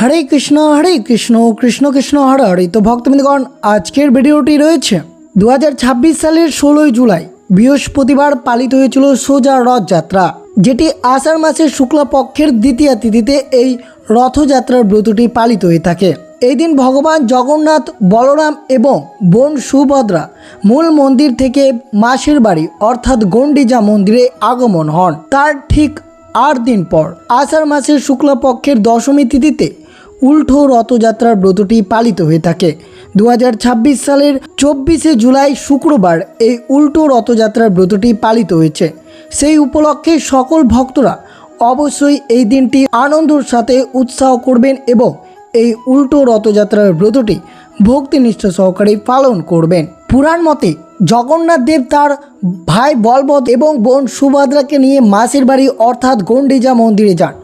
হরে কৃষ্ণ কৃষ্ণ কৃষ্ণ হরে হরে। তো ভক্তবৃন্দগণ, আজকের ভিডিওটি রয়েছে 2026 সালের 16 জুলাই বৃহস্পতিবার পালিত হয়েছিল সোজা রথযাত্রা, যেটি আষাঢ় মাসের শুক্লপক্ষের দ্বিতীয়া তিথিতে এই রথযাত্রার ব্রতটি পালিত হয়ে থাকে। এই দিন ভগবান জগন্নাথ, বলরাম এবং বোন সুভদ্রা মূল মন্দির থেকে মাসির বাড়ি অর্থাৎ গন্ডিজা মন্দিরে আগমন হন। তার ঠিক 8 দিন পর আষাঢ় মাসের শুক্লপক্ষের দশমী তিথিতে উল্টো রথযাত্রার ব্রতটি পালিত হয়ে থাকে। 2026 সালের 24শে জুলাই শুক্রবার এই উল্টো রথযাত্রার ব্রতটি পালিত হয়েছে। সেই উপলক্ষে সকল ভক্তরা অবশ্যই এই দিনটি আনন্দের সাথে উৎসাহ করবেন এবং এই উল্টো রথযাত্রার ব্রতটি ভক্তিনিষ্ঠা সহকারে পালন করবেন। পুরাণ মতে জগন্নাথ দেব তার ভাই বলভদ্র এবং বোন সুভদ্রাকে নিয়ে মাসির বাড়ি অর্থাৎ গন্ডিজা মন্দিরে যান,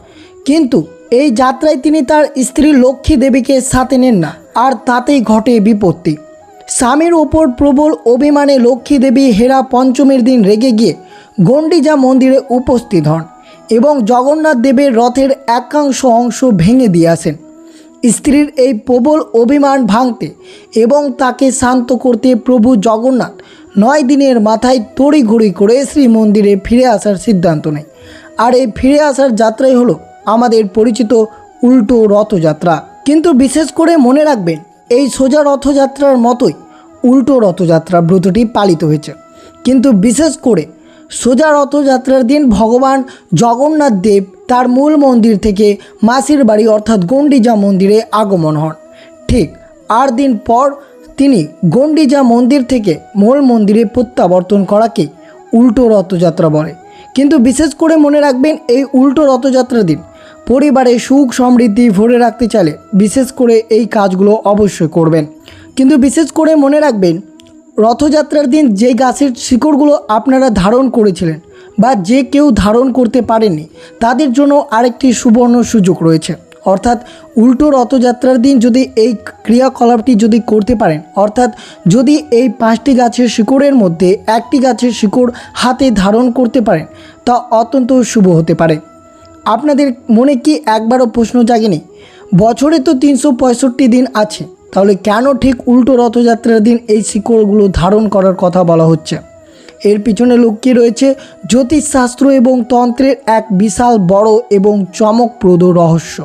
কিন্তু এই যাত্রায় তিনি তার স্ত্রী লক্ষ্মী দেবীকে সাথে নেন না, আর তাতেই ঘটে বিপত্তি। স্বামীর ওপর প্রবল অভিমানে লক্ষ্মী দেবী হেরা পঞ্চমীর দিন রেগে গিয়ে গন্ডিজা মন্দিরে উপস্থিত হন এবং জগন্নাথ দেবের রথের একাংশ অংশ ভেঙে দিয়ে আসেন। স্ত্রীর এই প্রবল অভিমান ভাঙতে এবং তাকে শান্ত করতে প্রভু জগন্নাথ 9 দিনের মাথায় তড়িঘড়ি করে শ্রীমন্দিরে ফিরে আসার সিদ্ধান্ত নেয়। আর এই ফিরে আসার যাত্রাই হলো আমাদের পরিচিত উল্টো রথযাত্রা। কিন্তু বিশেষ করে মনে রাখবেন, এই সোজা রথযাত্রার মতোই উল্টো রথযাত্রা ব্রতটি পালিত হয়েছে। কিন্তু বিশেষ করে সোজা রথযাত্রার দিন ভগবান জগন্নাথ দেব তার মূল মন্দির থেকে মাসির বাড়ি অর্থাৎ গন্ডিজা মন্দিরে আগমন হন। ঠিক 8 দিন পর তিনি গন্ডিজা মন্দির থেকে মূল মন্দিরে প্রত্যাবর্তন করাকে উল্টো রথযাত্রা বলে। কিন্তু বিশেষ করে মনে রাখবেন, এই উল্টো রথযাত্রার দিন পরিবারে সুখ সমৃদ্ধি ভরে রাখতে চাইলে বিশেষ করে এই কাজগুলো অবশ্যই করবেন। কিন্তু বিশেষ করে মনে রাখবেন, রথযাত্রার দিন যে গাছের শিকড়গুলো আপনারা ধারণ করেছিলেন বা যে কেউ ধারণ করতে পারেননি, তাদের জন্য আরেকটি সুবর্ণ সুযোগ রয়েছে। অর্থাৎ উল্টো রথযাত্রার দিন যদি এই ক্রিয়াকলাপটি যদি করতে পারেন, অর্থাৎ যদি এই 5টি গাছের শিকড়ের মধ্যে একটি গাছের শিকড় হাতে ধারণ করতে পারেন, তা অত্যন্ত শুভ হতে পারে। আপনাদের মনে কি একবারও প্রশ্ন জাগেনি, বছরে তো 365 দিন আছে, তাহলে কেন ঠিক উল্টো রথযাত্রার দিন এই শিকড়গুলো ধারণ করার কথা বলা হচ্ছে? এর পিছনে লুকিয়ে রয়েছে জ্যোতিষশাস্ত্র এবং তন্ত্রের এক বিশাল বড় এবং চমকপ্রদ রহস্য।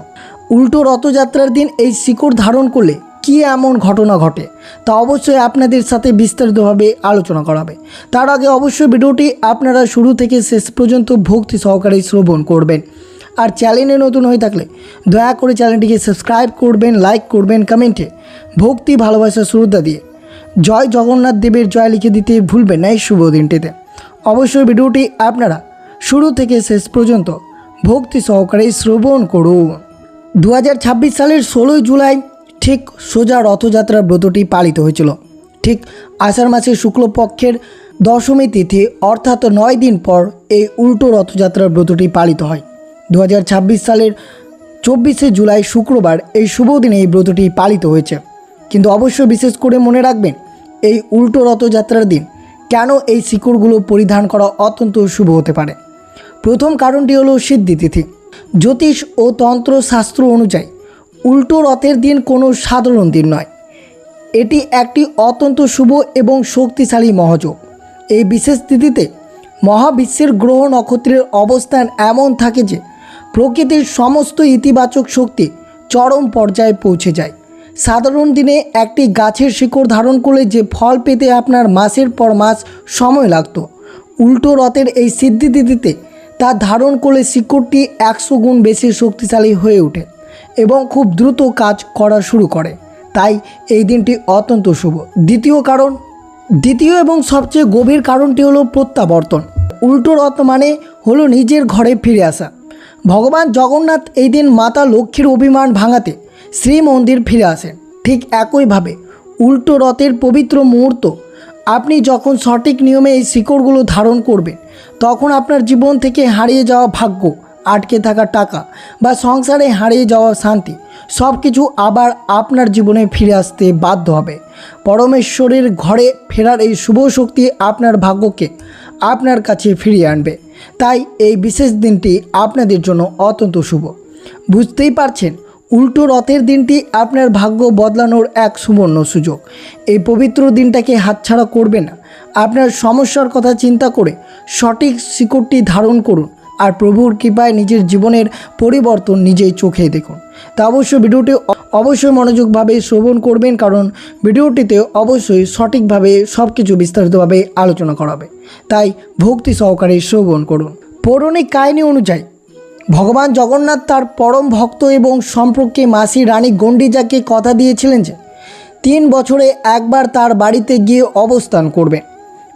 উল্টো রথযাত্রার দিন এই শিকড় ধারণ করলে কী এমন ঘটনা ঘটে, তা অবশ্যই আপনাদের সাথে বিস্তারিতভাবে আলোচনা করা হবে। তার আগে অবশ্যই ভিডিওটি আপনারা শুরু থেকে শেষ পর্যন্ত ভক্তি সহকারে শ্রবণ করবেন। আর চ্যানেলে নতুন হয়ে থাকলে দয়া করে চ্যানেলটিকে সাবস্ক্রাইব করবেন, লাইক করবেন, কমেন্টে ভক্তি ভালোবাসা শ্রদ্ধা দিয়ে জয় জগন্নাথ দেবের জয় লিখে দিতে ভুলবেন না এই শুভ দিনটিতে। অবশ্যই ভিডিওটি আপনারা শুরু থেকে শেষ পর্যন্ত ভক্তি সহকারে শ্রবণ করুন। 2026 সালের 16 জুলাই ঠিক সোজা রথযাত্রার ব্রতটি পালিত হয়েছিল। ঠিক আষাঢ় মাসের শুক্লপক্ষের দশমী তিথি অর্থাৎ 9 দিন পর এই উল্টো রথযাত্রার ব্রতটি পালিত হয়। 2026 সালের 24শে জুলাই শুক্রবার এই শুভ দিনে এই ব্রতটি পালিত হয়েছে। কিন্তু অবশ্যই বিশেষ করে মনে রাখবেন, এই উল্টো রথযাত্রার দিন কেন এই শিকড়গুলো পরিধান করা অত্যন্ত শুভ হতে পারে। প্রথম কারণটি হলো সিদ্ধি তিথি। জ্যোতিষ ও তন্ত্রশাস্ত্র অনুযায়ী উল্টো রথের দিন কোনো সাধারণ দিন নয়, এটি একটি অত্যন্ত শুভ এবং শক্তিশালী মহাযোগ। এই বিশেষ তিথিতে মহাবিশ্বের গ্রহ নক্ষত্রের অবস্থান এমন থাকে যে প্রকৃতির সমস্ত ইতিবাচক শক্তি চরম পর্যায়ে পৌঁছে যায়। সাধারণ দিনে একটি গাছের শিকড় ধারণ করলে যে ফল পেতে আপনার মাসের পর মাস সময় লাগতো, উল্টো রথের এই সিদ্ধি তিথিতে তা ধারণ করলে শিকড়টি 100 গুণ বেশি শক্তিশালী হয়ে ওঠে এবং খুব দ্রুত কাজ করা শুরু করে। তাই এই দিনটি অত্যন্ত শুভ। দ্বিতীয় এবং সবচেয়ে গভীর কারণটি হলো প্রত্যাবর্তন। উল্টো রথ মানে হলো নিজের ঘরে ফিরে আসা। ভগবান জগন্নাথ এই দিন মাতা লক্ষ্মীর অভিমান ভাঙাতে শ্রীমন্দির ফিরে আসেন। ঠিক একইভাবে উল্টো রথের পবিত্র মুহূর্ত আপনি যখন সঠিক নিয়মে এই শিকড়গুলো ধারণ করবেন, তখন আপনার জীবন থেকে হারিয়ে যাওয়া ভাগ্য, আটকে থাকা টাকা বা সংসারে হারিয়ে যাওয়া শান্তি সব কিছু আবার আপনার জীবনে ফিরে আসতে বাধ্য হবে। পরমেশ্বরের ঘরে ফেরার এই শুভ শক্তি আপনার ভাগ্যকে আপনার কাছে ফিরিয়ে আনবে। তাই এই বিশেষ দিনটি আপনাদের জন্য অত্যন্ত শুভ। বুঝতেই পারছেন, উল্টো রথের দিনটি আপনার ভাগ্য বদলানোর এক সুবর্ণ সুযোগ। এই পবিত্র দিনটাকে হাতছাড়া করবেন না। আপনার সমস্যার কথা চিন্তা করে সঠিক শিকড়টি ধারণ করুন আর প্রভুর কৃপায় নিজের জীবনের পরিবর্তন নিজেই চোখে দেখুন। তা অবশ্যই ভিডিওটি অবশ্যই মনোযোগভাবে শ্রবণ করবেন, কারণ ভিডিওটিতে অবশ্যই সঠিকভাবে সব কিছু বিস্তারিতভাবে আলোচনা করা হবে, তাই ভক্তি সহকারে শ্রবণ করুন। পৌরাণিক কাহিনী অনুযায়ী ভগবান জগন্নাথ তার পরম ভক্ত এবং সম্পর্কে মাসি রানী গণ্ডিজাকে কথা দিয়েছিলেন যে 3 বছরে একবার তার বাড়িতে গিয়ে অবস্থান করবেন।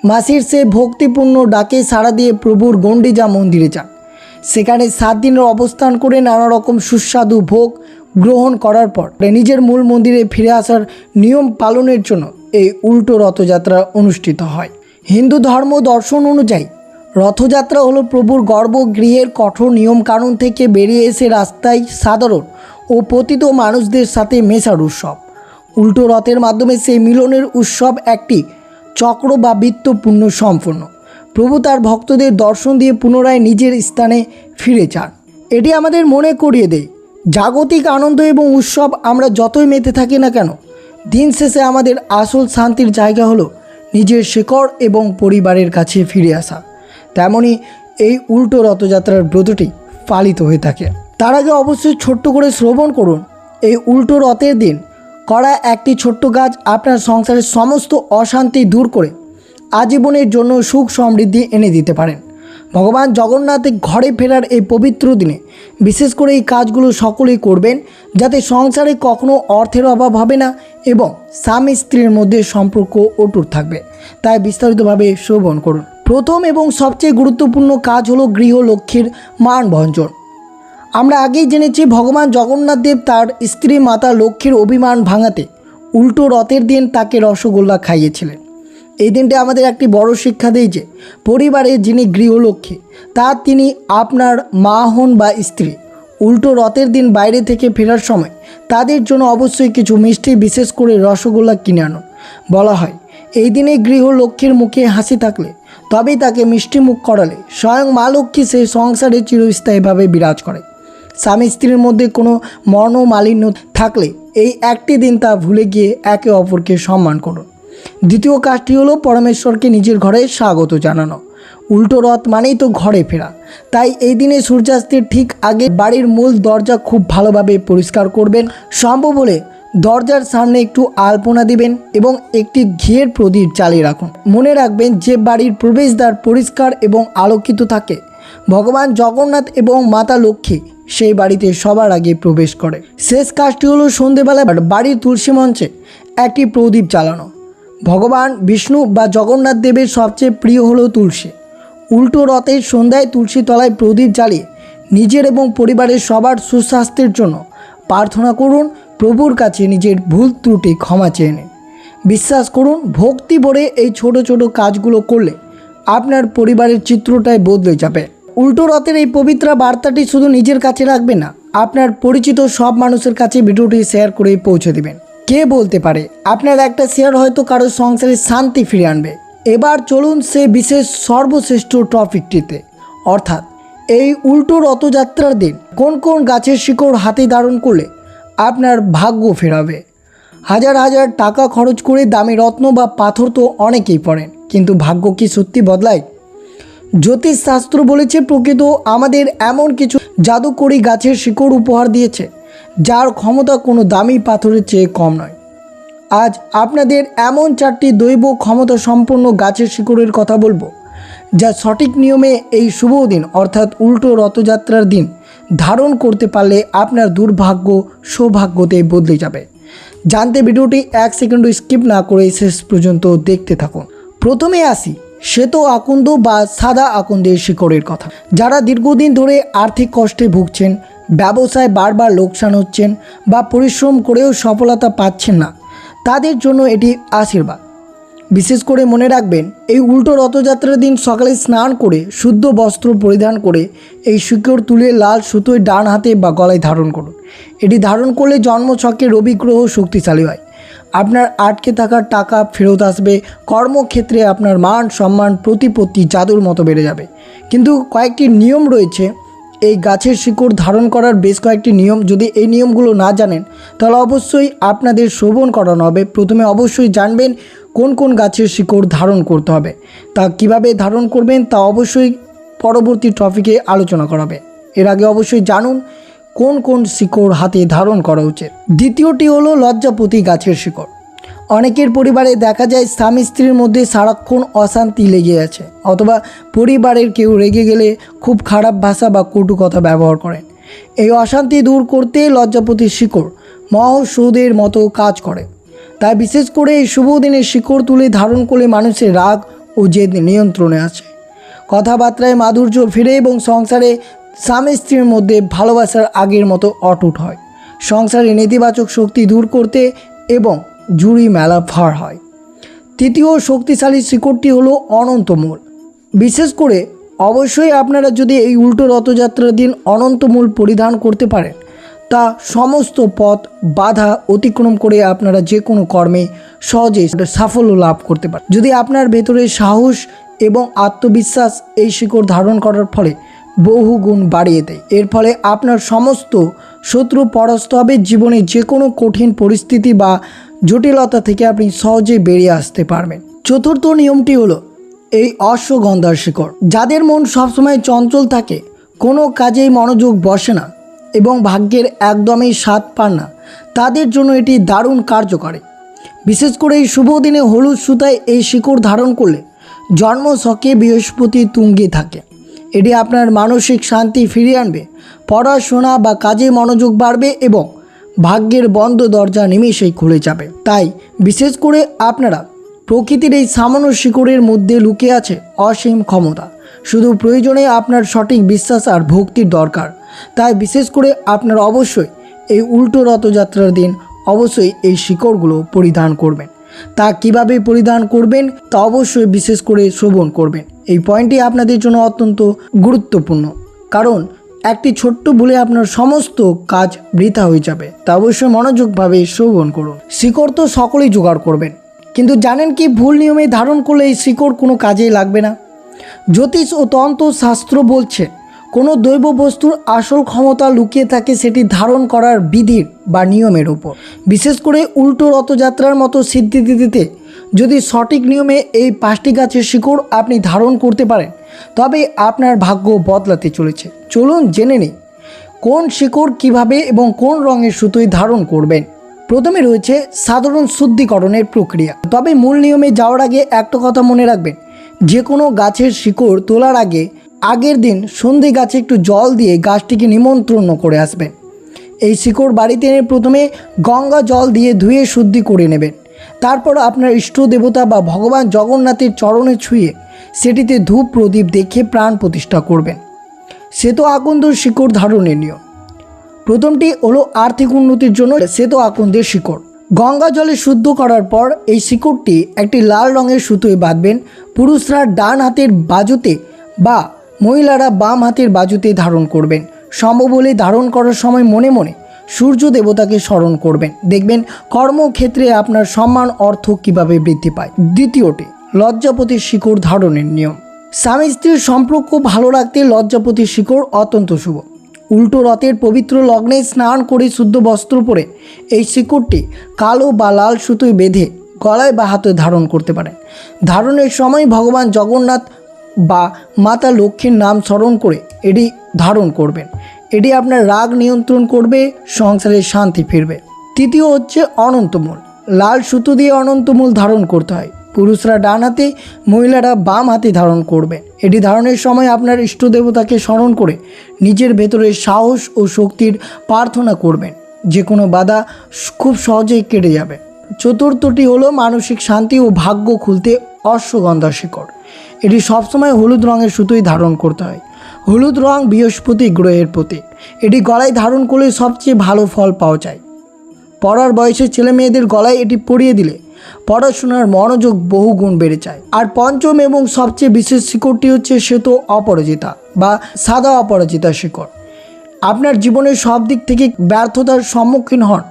মাসির সে ভক্তিপূর্ণ ডাকে সাড়া দিয়ে প্রভুর গণ্ডিজা মন্দিরে যান। সেখানে 7 দিনের অবস্থান করে নানা রকম সুস্বাদু ভোগ গ্রহণ করার পর নিজের মূল মন্দিরে ফিরে আসার নিয়ম পালনের জন্য এই উল্টো রথযাত্রা অনুষ্ঠিত হয়। হিন্দু ধর্ম দর্শন অনুযায়ী রথযাত্রা হলো প্রভুর গর্ভগৃহের কঠোর নিয়মকানুন থেকে বেরিয়ে এসে রাস্তায় সাধারণ ও পতিত মানুষদের সাথে মেশার উৎসব। উল্টো রথের মাধ্যমে সেই মিলনের উৎসব একটি চক্র বা বৃত্তপূর্ণ সম্পন্ন। প্রভু তার ভক্তদের দর্শন দিয়ে পুনরায় নিজের স্থানে ফিরে যান। এটি আমাদের মনে করিয়ে দেয়, জাগতিক আনন্দ এবং উৎসব আমরা যতই মেতে থাকি না কেন, দিন শেষে আমাদের আসল শান্তির জায়গা হলো নিজের শিকড় এবং পরিবারের কাছে ফিরে আসা। তেমনই এই উল্টো রথযাত্রার ব্রতটি পালিত হয়ে থাকে। তার আগে অবশ্যই ছোট্ট করে শ্রবণ করুন, এই উল্টো রথের দিন করা একটি ছোট্ট কাজ আপনার সংসারের সমস্ত অশান্তি দূর করে আজীবনের জন্য সুখ সমৃদ্ধি এনে দিতে পারেন। ভগবান জগন্নাথের ঘরে ফেরার এই পবিত্র দিনে বিশেষ করে এই কাজগুলো সকলেই করবেন, যাতে সংসারে কখনো অর্থের অভাব হবে না এবং স্বামী স্ত্রীর মধ্যে সম্পর্ক অটুট থাকবে। তাই বিস্তারিতভাবে শ্রবণ করুন। প্রথম এবং সবচেয়ে গুরুত্বপূর্ণ কাজ হলো গৃহলক্ষ্মীর মান ভঞ্জন। আমরা আগেই জেনেছি ভগবান জগন্নাথ দেব তার স্ত্রী মাতা লক্ষ্মীর অভিমান ভাঙাতে উল্টো রথের দিন তাকে রসগোল্লা খাইয়েছিলেন। এই দিনটা আমাদের একটি বড় শিক্ষা দেয় যে পরিবারে যিনি গৃহলক্ষ্মী তিনি আপনার মা হন বা স্ত্রী। উল্টো রথের দিন বাইরে থেকে ফেরার সময় তাদের জন্য অবশ্যই কিছু মিষ্টি, বিশেষ করে রসগোল্লা কিনে আনুন। বলা হয় এই দিনে গৃহলক্ষ্মীর মুখে হাসি থাকলে তবেই তাকে মিষ্টি মুখ করালে স্বয়ং মা লক্ষ্মী সেই সংসারে চিরস্থায়ীভাবে বিরাজ করে। স্বামী স্ত্রীর মধ্যে কোনো মনোমালিন্য থাকলে এই একটি দিন তা ভুলে গিয়ে একে অপরকে সম্মান করুন। দ্বিতীয় কাজটি হলো পরমেশ্বরকে নিজের ঘরে স্বাগত জানানো। উল্টো রথ মানেই তো ঘরে ফেরা, তাই এই দিনে সূর্যাস্তের ঠিক আগে বাড়ির মূল দরজা খুব ভালোভাবে পরিষ্কার করবেন। সম্ভব হলে দরজার সামনে একটু আলপনা দিবেন এবং একটি ঘিয়ের প্রদীপ জ্বালিয়ে রাখুন। মনে রাখবেন, যে বাড়ির প্রবেশদ্বার পরিষ্কার এবং আলোকিত থাকে, ভগবান জগন্নাথ এবং মাতা লক্ষ্মী সেই বাড়িতে সবার আগে প্রবেশ করে। শেষ কাজটি হলো সন্ধেবেলায় বাড়ির তুলসী মঞ্চে একটি প্রদীপ জ্বালানো। ভগবান বিষ্ণু বা জগন্নাথ দেবের সবচেয়ে প্রিয় হলো তুলসী। উল্টো রথের সন্ধ্যায় তুলসী তলায় প্রদীপ জ্বালিয়ে নিজের এবং পরিবারের সবার সুস্বাস্থ্যের জন্য প্রার্থনা করুন। প্রভুর কাছে নিজের ভুল ত্রুটি ক্ষমা চেয়ে নিন। বিশ্বাস করুন, ভক্তি ভরে এই ছোট ছোট কাজগুলো করলে আপনার পরিবারের চিত্রটাই বদলে যাবে। উল্টো রথের এই পবিত্র বার্তাটি শুধু নিজের কাছে রাখবেন না, আপনার পরিচিত সব মানুষের কাছে ভিডিওটি শেয়ার করে পৌঁছে দেবেন। কে বলতে পারে আপনার একটা শেয়ার হয়তো কারো সংসারে শান্তি ফিরে আনবে। এবার চলুন সে বিশেষ সর্বশ্রেষ্ঠ টপিকটিতে, অর্থাৎ এই উল্টো রথযাত্রার দিন কোন কোন গাছের শিকড় হাতে ধারণ করলে আপনার ভাগ্য ফেরাবে। হাজার হাজার টাকা খরচ করে দামি রত্ন বা পাথর তো অনেকেই পড়েন, কিন্তু ভাগ্য কি সত্যি বদলায়? জ্যোতিষশাস্ত্র বলেছে প্রকৃত আমাদের এমন কিছু জাদুকরী গাছের শিকড় উপহার দিয়েছে যার ক্ষমতা কোনো দামি পাথরের চেয়ে কম নয়। আজ আপনাদের এমন 4টি দৈব ক্ষমতা সম্পন্ন গাছের শিকড়ের কথা বলবো, যা সঠিক নিয়মে এই শুভ দিন অর্থাৎ উল্টো রথযাত্রার দিন ধারণ করতে পারলে আপনার দুর্ভাগ্য সৌভাগ্যতে বদলে যাবে। জানতে ভিডিওটি 1 সেকেন্ডও স্কিপ না করে শেষ পর্যন্ত দেখতে থাকুন। প্রথমে আসি শ্বেত আকন্দ বা সাদা আকন্দের শিকড়ের কথা। যারা দীর্ঘদিন ধরে আর্থিক কষ্টে ভুগছেন, ব্যবসায় বারবার লোকসান হচ্ছেন বা পরিশ্রম করেও সফলতা পাচ্ছেন না, তাদের জন্য এটি আশীর্বাদ। বিশেষ করে মনে রাখবেন, এই উল্টো রথযাত্রার দিন সকালে স্নান করে শুদ্ধ বস্ত্র পরিধান করে এই শিকড় তুলে লাল সুতোয় ডান হাতে বা গলায় ধারণ করুন। এটি ধারণ করলে জন্মছকে রবি গ্রহ শক্তিশালী হয়, আপনার আটকে থাকা টাকা ফেরত আসবে, কর্মক্ষেত্রে আপনার মান সম্মান প্রতিপত্তি জাদুর মতো বেড়ে যাবে। কিন্তু কয়েকটি নিয়ম রয়েছে এই গাছের শিকড় ধারণ করার বেশ কয়েকটি নিয়ম। যদি এই নিয়মগুলো না জানেন তাহলে অবশ্যই আপনাদের শ্রবণ করানো হবে। প্রথমে অবশ্যই জানবেন কোন কোন গাছের শিকড় ধারণ করতে হবে, তা কিভাবে ধারণ করবেন তা অবশ্যই পরবর্তী টপিকে আলোচনা করা হবে। এর আগে অবশ্যই জানুন কোন কোন শিকড় হাতে ধারণ করা উচিত। দ্বিতীয়টি হলো লজ্জাপতি গাছের শিকড়। অনেকের পরিবারে দেখা যায় স্বামী স্ত্রীর মধ্যে সারাক্ষণ অশান্তি লেগে আছে, অথবা পরিবারের কেউ রেগে গেলে খুব খারাপ ভাষা বা কটু কথা ব্যবহার করেন। এই অশান্তি দূর করতে লজ্জাপতির শিকড় মহৌষধের মতো কাজ করে। তাই বিশেষ করে এই শুভ দিনে শিকড় তুলে ধারণ করলে মানুষের রাগ ও জেদ নিয়ন্ত্রণে আছে, কথাবার্তায় মাধুর্য ফিরে এবং সংসারে স্বামী স্ত্রীর মধ্যে ভালোবাসার আগের মতো অটুট হয়। সংসারে নেতিবাচক শক্তি দূর করতে এবং জুড়ি মেলা ফার হয়। তৃতীয় শক্তিশালী শিকড়টি হলো অনন্তমূল। বিশেষ করে অবশ্যই আপনারা যদি এই উল্টো রথযাত্রার দিন অনন্তমূল পরিধান করতে পারেন, তা সমস্ত পথ বাধা অতিক্রম করে আপনারা যে কোনো কর্মে সহজে সাফল্য লাভ করতে পারেন। যদি আপনার ভেতরে সাহস এবং আত্মবিশ্বাস এই শিকড় ধারণ করার ফলে বহু গুণ বাড়িয়ে দেয়। এর ফলে আপনার সমস্ত শত্রু পরাস্ত হবে। জীবনে যে কোনো কঠিন পরিস্থিতি বা জটিলতা থেকে আপনি সহজে বেরিয়ে আসতে পারবেন। চতুর্থ নিয়মটি হলো এই অশ্বগন্ধার শিকড়। যাদের মন সবসময় চঞ্চল থাকে, কোনো কাজেই মনোযোগ বসে না এবং ভাগ্যের একদমই স্বাদ পান না, তাদের জন্য এটি দারুণ কার্যকরী। বিশেষ করে এই শুভ দিনে হলুদ সুতায় এই শিকড় ধারণ করলে জন্মছকে বৃহস্পতি তুঙ্গে থাকে। এটি আপনার মানসিক শান্তি ফিরিয়ে আনবে, পড়াশোনা বা কাজে মনোযোগ বাড়বে এবং ভাগ্যের বন্ধ দরজা নিমেষেই খুলে যাবে। তাই বিশেষ করে আপনারা প্রকৃতির এই সামান্য শিকড়ের মধ্যে লুকিয়ে আছে অসীম ক্ষমতা। শুধু প্রয়োজনে আপনার সঠিক বিশ্বাস আর ভক্তির দরকার। তাই বিশেষ করে আপনারা অবশ্যই এই উল্টো রথযাত্রার দিন অবশ্যই এই শিকড়গুলো পরিধান করবেন। তা কিভাবে পরিধান করবেন তা অবশ্যই বিশেষ করে শ্রবণ করবেন। এই পয়েন্টটি আপনাদের জন্য অত্যন্ত গুরুত্বপূর্ণ, কারণ একটি ছোট্ট ভুলে আপনার সমস্ত কাজ বৃথা হয়ে যাবে। তা অবশ্যই মনোযোগভাবে শ্রবণ করুন। শিকড় তো সকলেই জোগাড় করবেন, কিন্তু জানেন কি ভুল নিয়মে ধারণ করলে এই শিকড় কোনো কাজেই লাগবে না। জ্যোতিষ ও তন্ত্র শাস্ত্র বলছে কোনো দৈব বস্তুর আসল ক্ষমতা লুকিয়ে থাকে সেটি ধারণ করার বিধির বা নিয়মের উপর। বিশেষ করে উল্টো রথযাত্রার মতো সিদ্ধি দিতে যদি সঠিক নিয়মে এই 5টি গাছের শিকড় আপনি ধারণ করতে পারেন, তবে আপনার ভাগ্য বদলাতে চলেছে। চলুন জেনে নিই কোন শিকড় কিভাবে এবং কোন রঙের সুতোয় ধারণ করবেন। প্রথমে রয়েছে সাধারণ শুদ্ধিকরণের প্রক্রিয়া। তবে মূল নিয়মে যাওয়ার আগে একটা কথা মনে রাখবেন, যে কোনো গাছের শিকড় তোলার আগের দিন সন্ধে গাছে একটু জল দিয়ে গাছটিকে নিমন্ত্রণ করে আসবেন। এই শিকড় বাড়িতে এনে প্রথমে গঙ্গা জল দিয়ে ধুয়ে শুদ্ধি করে নেবেন। তারপর আপনার ইষ্ট দেবতা বা ভগবান জগন্নাথের চরণে ছুঁয়ে সেটিতে ধূপ প্রদীপ দেখে প্রাণ প্রতিষ্ঠা করবেন। শ্বেত আকন্দের শিকড় ধারণের নিয়ম। প্রথমটি হলো আর্থিক উন্নতির জন্য শ্বেত আকন্দের শিকড়। গঙ্গা জলে শুদ্ধ করার পর এই শিকড়টি একটি লাল রঙের সুতোয় বাঁধবেন। পুরুষরা ডান হাতের বাজুতে বা মহিলারা বাম হাতের বাজুতে ধারণ করবেন। সম্ভব হলে ধারণ করার সময় মনে মনে সূর্য দেবতাকে স্মরণ করবেন। দেখবেন কর্মক্ষেত্রে আপনার সম্মান অর্থ কিভাবে বৃদ্ধি পায়। দ্বিতীয়টি লজ্জাপতির শিকড় ধারণের নিয়ম। স্বামী স্ত্রীর সম্পর্ক ভালো রাখতে লজ্জাপতির শিকড় অত্যন্ত শুভ। উল্টো রথের পবিত্র লগ্নে স্নান করে শুদ্ধ বস্ত্র পরে এই শিকড়টি কালো বা লাল সুতোয় বেঁধে গলায় বা হাতে ধারণ করতে পারেন। ধারণের সময় ভগবান জগন্নাথ বা মাতা লক্ষ্মীর নাম স্মরণ করে এটি ধারণ করবেন। এটি আপনার রাগ নিয়ন্ত্রণ করবে, সংসারে শান্তি ফিরবে। তৃতীয় হচ্ছে অনন্তমূল। লাল সুতো দিয়ে অনন্তমূল ধারণ করতে হয়। পুরুষরা ডান হাতে, মহিলারা বাম হাতে ধারণ করবেন। এটি ধারণের সময় আপনার ইষ্ট দেবতাকে স্মরণ করে নিজের ভেতরে সাহস ও শক্তির প্রার্থনা করবেন। যে কোনো বাধা খুব সহজেই কেটে যাবে। চতুর্থটি হলো মানসিক শান্তি ও ভাগ্য খুলতে অশ্বগন্ধা শিকড়। এটি সবসময় হলুদ রঙের সুতোই ধারণ করতে হয়। হলুদ রং বৃহস্পতি গ্রহের প্রতীক। এটি গলায় ধারণ করলে সবচেয়ে ভালো ফল পাওয়া যায়। পড়ার বয়সে ছেলে মেয়েদের গলায় এটি পরিয়ে দিলে পড়াশোনার মনোযোগ বহু গুণ বেড়ে যায়। আর পঞ্চম এবং সবচেয়ে বিশেষ শিকড়টি হচ্ছে শ্বেত অপরাজিতা বা সাদা অপরাজিতা শিকড়। আপনার জীবনের সব দিক থেকে ব্যর্থতার সম্মুখীন হন,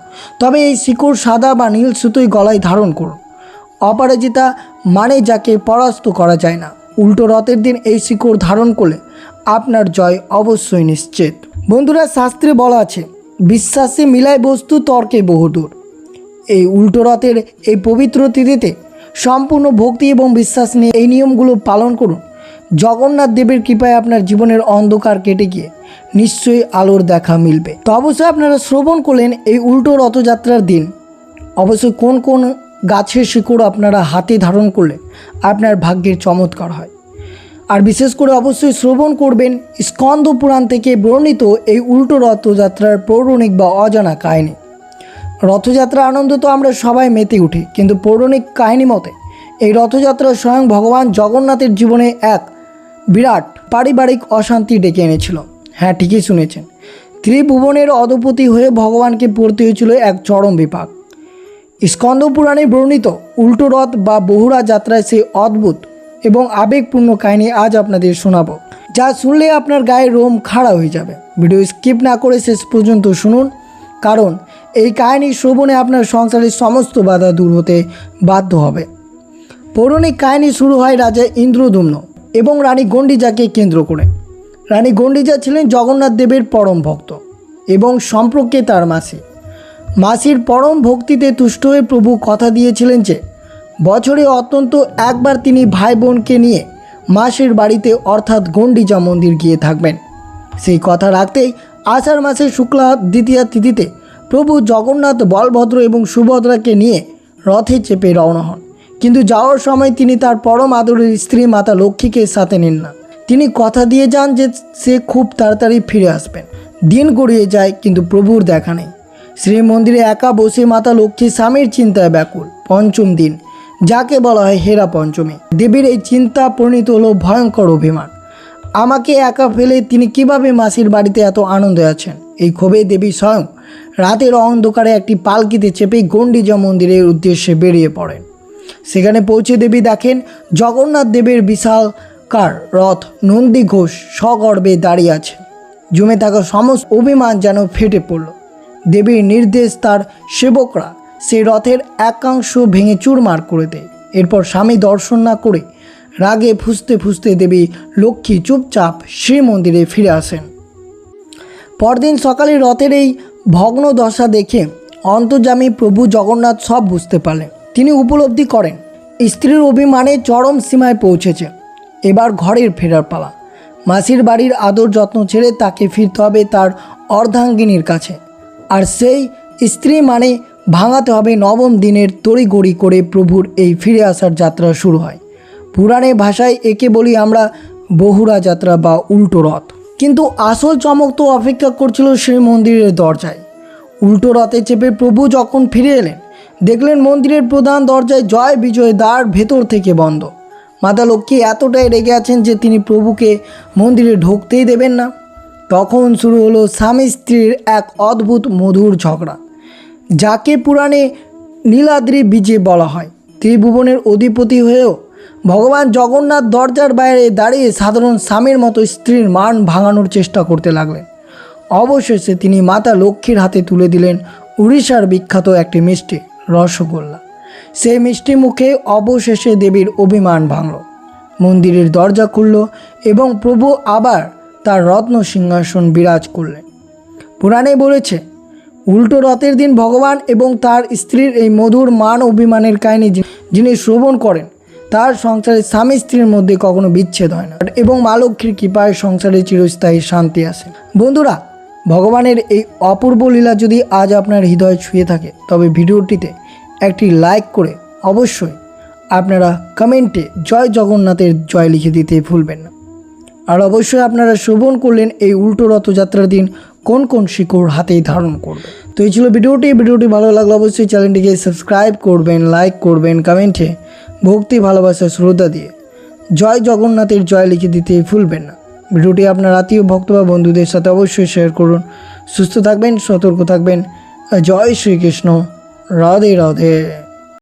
তবে এই শিকড় সাদা বা নীল সুতোই গলায় ধারণ করুন। অপরাজিতা মানে যাকে পরাস্ত করা যায় না। উল্টো রথের দিন এই শিকড় ধারণ করলে আপনার জয় অবশ্যই নিশ্চিত। বন্ধুরা, শাস্ত্রে বলা আছে, বিশ্বাসে মিলায় বস্তু তর্কে বহুদূর। এই উল্টো রথের এই পবিত্র তিথিতে সম্পূর্ণ ভক্তি এবং বিশ্বাস নিয়ে এই নিয়মগুলো পালন করুন। জগন্নাথ দেবের কৃপায় আপনার জীবনের অন্ধকার কেটে গিয়ে নিশ্চয়ই আলোর দেখা মিলবে। তো অবশ্যই আপনারা শ্রবণ করলেন এই উল্টো রথযাত্রার দিন অবশ্যই কোন কোন গাছের শিকড় আপনারা হাতে ধারণ করলে আপনার ভাগ্যের চমৎকার হয়। আর বিশেষ করে অবশ্যই শ্রবণ করবেন স্কন্দ পুরাণ থেকে বর্ণিত এই উল্টো রথযাত্রার পৌরাণিক বা অজানা কাহিনী। রথযাত্রা আনন্দ তো আমরা সবাই মেতে উঠি, কিন্তু পৌরাণিক কাহিনী মতে এই রথযাত্রা স্বয়ং ভগবান জগন্নাথের জীবনে এক বিরাট পারিবারিক অশান্তি ডেকে এনেছিল। হ্যাঁ, ঠিকই শুনেছেন, ত্রিভুবনের অধিপতি হয়ে ভগবানকে পড়তে হয়েছিল এক চরম বিপাক। স্কন্দ পুরাণে বর্ণিত উল্টো রথ বা বহুরা যাত্রায় সেই অদ্ভুত এবং আবেগপূর্ণ কাহিনী আজ আপনাদের শোনাবো, যা শুনলে আপনার গায়ে রোম খাড়া হয়ে যাবে। ভিডিও স্কিপ না করে শেষ পর্যন্ত শুনুন, কারণ এই কাহিনী শ্রবণে আপনার সংসারের সমস্ত বাধা দূর হতে বাধ্য হবে। পৌরাণিক কাহিনী শুরু হয় রাজা ইন্দ্রদুম্ন এবং রানী গণ্ডিজাকে কেন্দ্র করে। রানী গণ্ডিজা ছিলেন জগন্নাথ দেবের পরম ভক্ত এবং সম্পর্কে তার মাসির পরম ভক্তিতে তুষ্ট হয়ে প্রভু কথা দিয়েছিলেন যে বছরে অত্যন্ত একবার তিনি ভাই বোনকে নিয়ে মাসির বাড়িতে অর্থাৎ গণ্ডিজা মন্দির গিয়ে থাকবেন। সেই কথা রাখতেই আষাঢ় মাসের শুক্লা দ্বিতীয়া তিথিতে প্রভু জগন্নাথ বলভদ্র এবং সুভদ্রাকে নিয়ে রথে চেপে রওনা হন। কিন্তু যাওয়ার সময় তিনি তার পরম আদরের স্ত্রী মাতা লক্ষ্মীকে সাথে নেন না। তিনি কথা দিয়ে যান যে সে খুব তাড়াতাড়ি ফিরে আসবেন। দিন গড়িয়ে যায়, কিন্তু প্রভুর দেখা নেই। শ্রীমন্দিরে একা বসে মাতা লক্ষ্মী স্বামীর চিন্তায় ব্যাকুল। পঞ্চম দিন, যাকে বলা হয় হেরা পঞ্চমী, দেবীর এই চিন্তা পরিণত হলো ভয়ঙ্কর অভিমান। আমাকে একা ফেলে তিনি কিভাবে মাসির বাড়িতে এত আনন্দে আছেন? এই ক্ষোভে দেবী স্বয়ং রাতের অন্ধকারে একটি পালকিতে চেপে গণ্ডিজা মন্দিরের উদ্দেশ্যে বেরিয়ে পড়েন। সেখানে পৌঁছে দেবী দেখেন জগন্নাথ দেবের বিশালকার রথ নন্দী ঘোষ সগর্বে দাঁড়িয়ে আছে। জমে থাকা সমস্ত অভিমান যেন ফেটে পড়ল। দেবীর নির্দেশ তার সেবকরা সেই রথের একাংশ ভেঙে চুরমার করে দেয়। এরপর স্বামী দর্শন না করে রাগে ফুঁসতে ফুঁসতে দেবী লক্ষ্মী চুপচাপ শ্রীমন্দিরে ফিরে আসেন। পরদিন সকালে রথের এই ভগ্ন দশা দেখে অন্তর্যামী প্রভু জগন্নাথ সব বুঝতে পারলেন। তিনি উপলব্ধি করেন স্ত্রীর অভিমানে চরম সীমায় পৌঁছেছে। এবার ঘরের ফেরার পালা। মাসির বাড়ির আদর যত্ন ছেড়ে তাকে ফিরতে হবে তার অর্ধাঙ্গিনীর কাছে। আর সেই স্ত্রী মানে ভাঙাতে হবে নবম দিনের তড়িগড়ি করে প্রভুর এই ফিরে আসার যাত্রা শুরু হয়। পুরাণের ভাষায় একে বলি আমরা বহুরা যাত্রা বা উল্টো রথ। কিন্তু আসল চমক তো অপেক্ষা করছিল শ্রীমন্দিরের দরজায়। উল্টো রথে চেপে প্রভু যখন ফিরে এলেন, দেখলেন মন্দিরের প্রধান দরজায় জয় বিজয় দ্বার ভেতর থেকে বন্ধ। মাতা লক্ষ্মী এতটাই রেগে আছেন যে তিনি প্রভুকে মন্দিরে ঢুকতেই দেবেন না। তখন শুরু হলো স্বামী স্ত্রীর এক অদ্ভুত মধুর ঝগড়া, যাকে পুরাণে নীলাদ্রি বিজে বলা হয়। ত্রিভুবনের অধিপতি হয়েও ভগবান জগন্নাথ দরজার বাইরে দাঁড়িয়ে সাধারণ স্বামীর মতো স্ত্রীর মান ভাঙানোর চেষ্টা করতে লাগলেন। অবশেষে তিনি মাতা লক্ষ্মীর হাতে তুলে দিলেন উড়িষ্যার বিখ্যাত একটি মিষ্টি রসগোল্লা। সেই মিষ্টি মুখে অবশেষে দেবীর অভিমান ভাঙল। মন্দিরের দরজা খুলল এবং প্রভু আবার তার রত্ন সিংহাসন বিরাজ করলেন। পুরাণে বলেছে উল্টো রথের দিন ভগবান এবং তার স্ত্রীর এই মধুর মান অভিমানের কাহিনী যিনি শ্রবণ করেন তার সংসারে স্বামী স্ত্রীর মধ্যে কখনো বিচ্ছেদ হয় না এবং মা লক্ষ্মীর কৃপায় সংসারে চিরস্থায়ী শান্তি আসে। বন্ধুরা, ভগবানের এই অপূর্ব লীলা যদি আজ আপনার হৃদয় ছুঁয়ে থাকে, তবে ভিডিওটিতে একটি লাইক করে অবশ্যই আপনারা কমেন্টে জয় জগন্নাথের জয় লিখে দিতে ভুলবেন না। আর অবশ্যই আপনারা শ্রবণ করলেন এই উল্টো রথযাত্রার দিন কোন কোন শিকড় হাতেই ধারণ করবে। তো এই ছিল ভিডিওটি ভালো লাগলে অবশ্যই চ্যানেলটিকে সাবস্ক্রাইব করবেন, লাইক করবেন, কমেন্টে ভক্তি ভালোবাসা শ্রদ্ধা দিয়ে জয় জগন্নাথের জয় লিখে দিতে ভুলবেন না। ভিডিওটি আপনার আত্মীয় ভক্ত বা বন্ধুদের সাথে অবশ্যই শেয়ার করুন। সুস্থ থাকবেন, সতর্ক থাকবেন। জয় শ্রীকৃষ্ণ। রাধে রাধে।